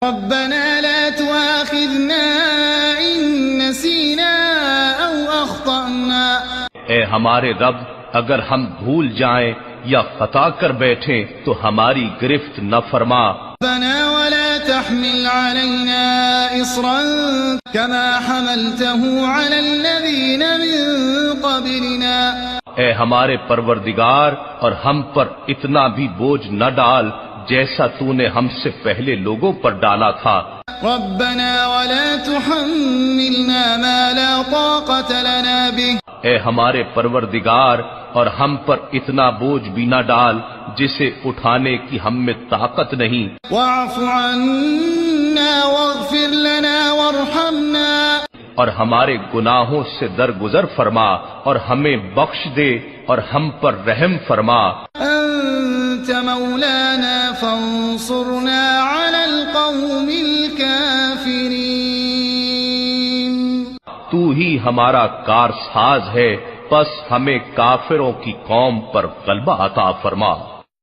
ربنا لا تؤاخذنا إن نسينا أو أخطأنا. اے ہمارے رب، اگر ہم بھول جائیں یا خطا کر بیٹھیں تو ہماری گرفت نہ فرما. ربنا ولا تحمل علينا إصرا كما حملته على الذين من قبلنا. اے ہمارے پروردگار، اور ہم پر اتنا بھی بوجھ نہ ڈال جیسا تو نے ہم سے پہلے لوگوں پر ڈالا تھا. ربنا ولا تحملنا ما لا طاقة لنا به. اے ہمارے پروردگار، اور ہم پر اتنا بوجھ بھی نہ ڈال جسے اٹھانے کی ہم میں طاقت نہیں. واعف عنا واغفر لنا وارحمنا. اور ہمارے گناہوں سے درگزر فرما اور ہمیں بخش دے اور ہم پر رحم فرما. انت مولانا فانصرنا على القوم الكافرين. تو ہی ہمارا کارساز ہے، پس ہمیں کافروں کی قوم پر غلبہ عطا فرما.